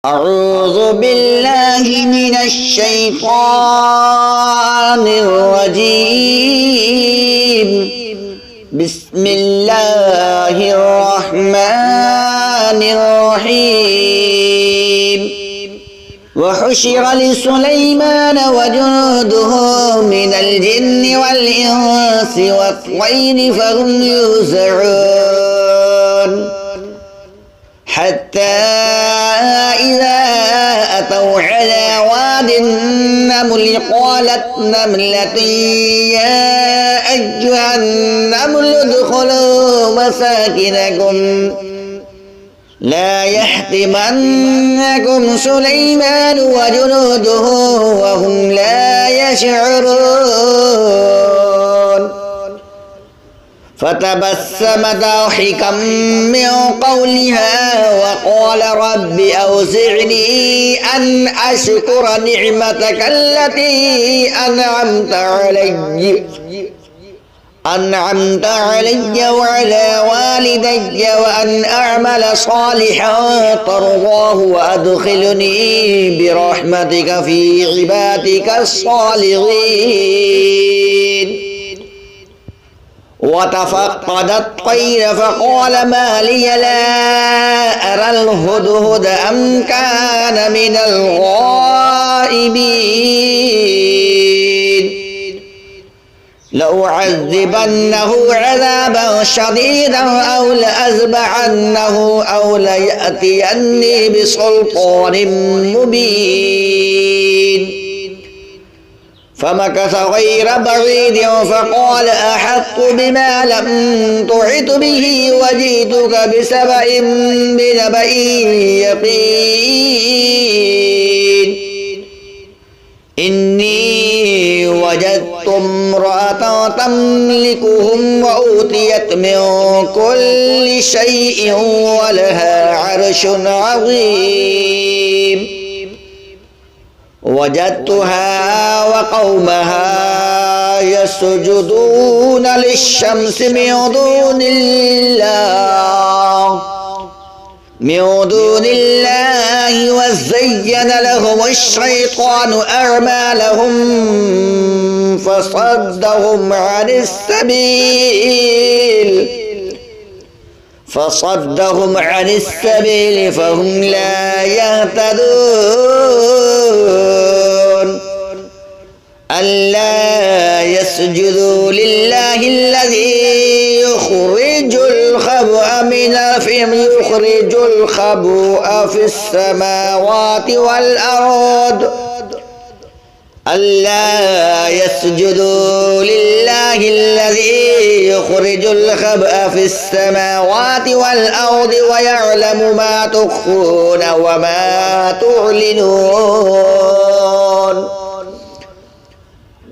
أعوذ بالله من الشيطان الرجيم. بسم الله الرحمن الرحيم. وحشر لسليمان وجنوده من الجن والإنس والطير فهم يوزعون حتى إذا أتوا على واد النمل قالت نملة يا أيها النمل ادخلوا مساكنكم لا يحطمنكم سليمان وجنوده وهم لا يشعرون. فتبسم ضاحكا من قولها وقال رب أوزعني أن أشكر نعمتك التي أنعمت علي وعلى والدي وأن أعمل صالحا ترضاه وأدخلني برحمتك في عبادك الصالحين. وتفقد الطير فقال ما لي لا أرى الهدهد أم كان من الغائبين لأعذبنه عذابا شديدا أو لأذبحنه أو ليأتيني بسلطان مبين. فمكث غير بعيد فقال أحط بما لم تحط به وجئتك بسبأ بنبأ يقين. إني وجدت امرأة تملكهم وأوتيت من كل شيء ولها عرش عظيم. وجدتها وقومها يسجدون للشمس من دون الله وزين لهم الشيطان أعمالهم فصدهم عن السبيل فهم لا يهتدون. ألا يسجدوا لله الذي يخرج الخبؤ في السماوات والأرض. ألا يسجدوا لله الذي يخرج الخبأ في السماوات والأرض ويعلم ما تخفون وما تعلنون.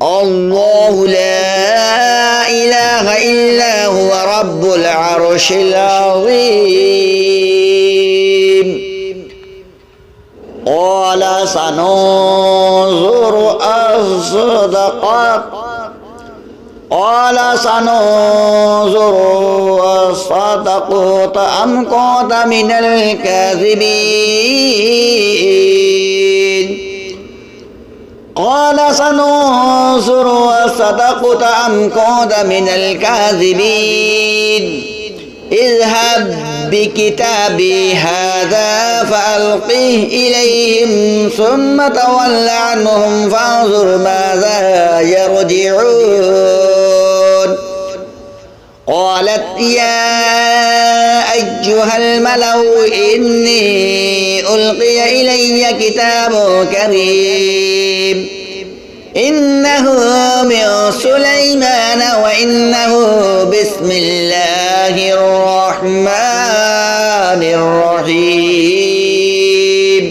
الله لا إله إلا هو رب العرش العظيم. قال سننظر أصدقت أم كنت من الكاذبين. قال سننظر أصدقت أم كنت من الكاذبين. اذهب بكتابي هذا فألقه إليهم ثم تول عنهم فانظر ماذا يرجعون. قالت يا أيها الملأ إني ألقي إلي كتاب كريم إنه من سليمان وإنه بسم الله الرحمن الرحيم.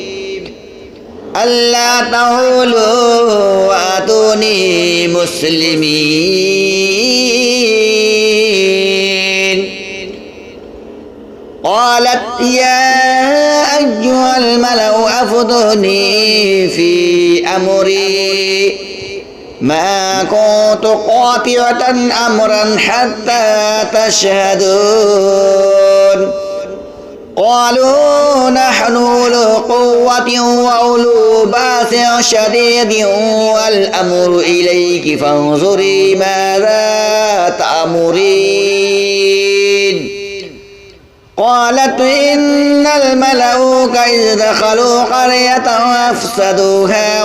ألا تعولوا وأتوني مسلمين. قالت يا أيها الملأ أفتوني في أمري ما كنت قاطعة أمرا حتى تشهدون. قالوا نحن أولو قوة وأولو بأس شديد والأمر إليك فانظري ماذا تأمرين قالت إن الملأ إذ دخلوا قرية أفسدوها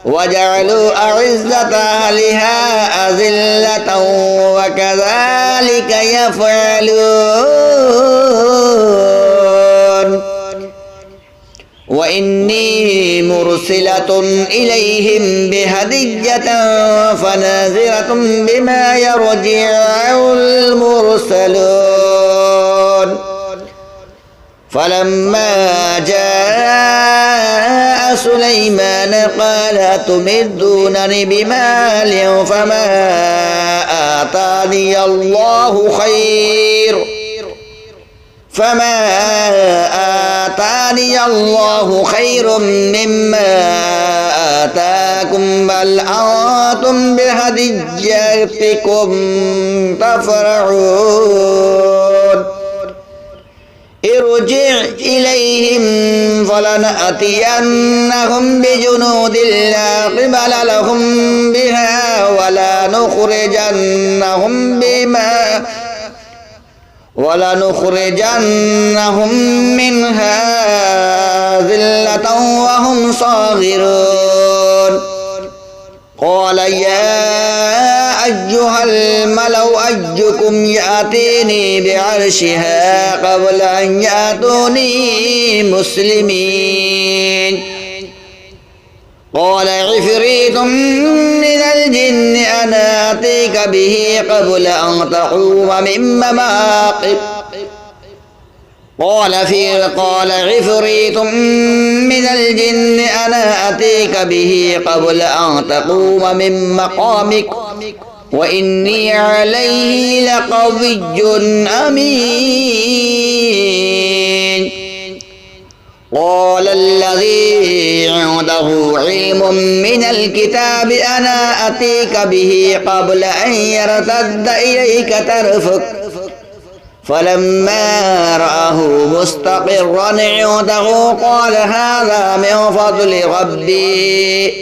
وجعلوا أعزة أهلها أذلة وكذلك يفعلون وإني مرسلة إليهم بهدية فناذرة بما يرجع المرسلون فلما جاء سليمان قال تمدونني بمال فما آتاني الله خير مما آتاكم بل أنتم بهديتكم تفرحون ارجع إليهم فلنأتينهم بجنود لا قبل لهم بها ولنخرجنهم منها ذلة وهم صاغرون قال يا أيها الملأ أيكم يأتيني بعرشها قبل أن يأتوني مسلمين قال عفريت من الجن أنا آتيك به قبل أن تقوم من مواقف قال عفريت من الجن أنا آتيك به قبل أن تقوم من مقامك وإني عليه لقوي أمين قال الذي عنده علم من الكتاب أنا آتيك به قبل أن يرتد إليك طرفك فلما رآه مستقرا عنده قال هذا من فضل ربي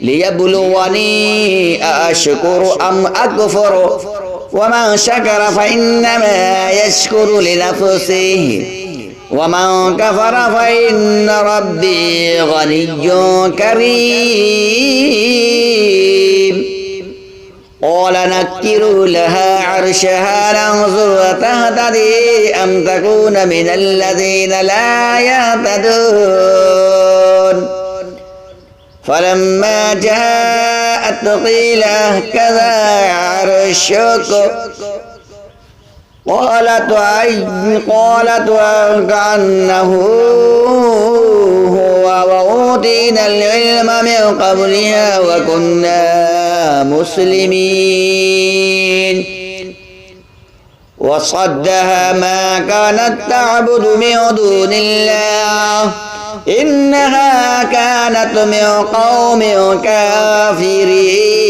ليبلوني أأشكر أم أكفر ومن شكر فإنما يشكر لنفسه ومن كفر فإن ربي غني كريم قال نكروا لها عرشها ننظر تهتدي أم تكون من الذين لا يهتدون فلما جاءت قيل هكذا عرشك قالت كأنه هو وأوتينا العلم من قبلها وكنا مسلمين وصدها ما كانت تعبد من دون الله إنها كانت من قوم كافرين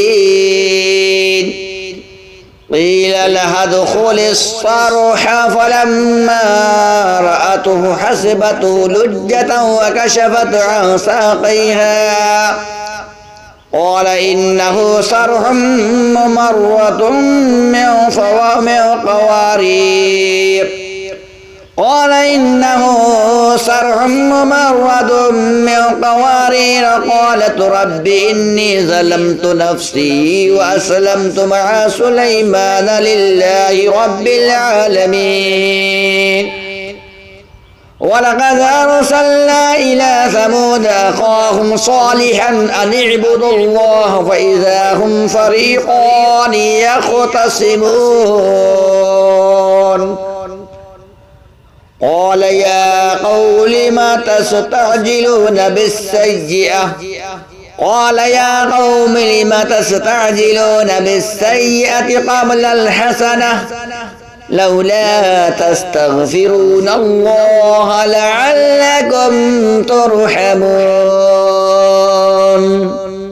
قيل لها ادخل الصرح فلما رأته حسبته لجة وكشفت عن ساقيها قال إنه صرح ممرد من قوارير قالت رب إني ظلمت نفسي وأسلمت مع سليمان لله رب العالمين ولقد أرسلنا إلى ثمود أخاهم صالحا أن اعبدوا الله فإذا هم فريقان يختصمون قال يا قوم لم تستعجلون بالسيئة قبل الحسنة لولا تستغفرون الله لعلكم ترحمون